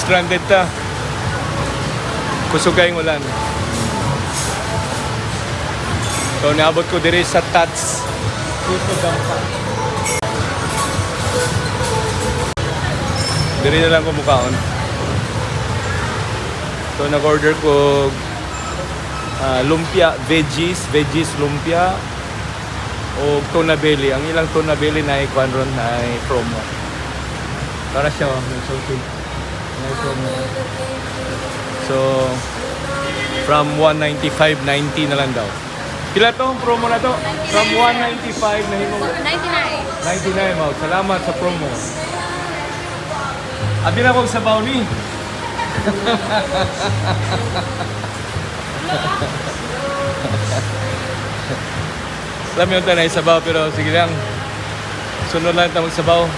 stranded ta. Kusog kayong ulan. So, naabot ko diri sa Tats. Dito dampa. Diri na lang ko mukhaon. So, nag-order ko lumpia, veggies lumpia o tuna belly. Ang ilang tuna belly na ikuan ron ay promo. Para siya, may salty. May promo. So, from 195, 90 na lang daw. Kila to ang promo na to? From 195 na himo. 99. 99 mo. Salamat sa promo. Abi na kong sabaw ni. Alam mo yun tayo na isabaw pero sige lang. Sunod lang tayo magsabaw.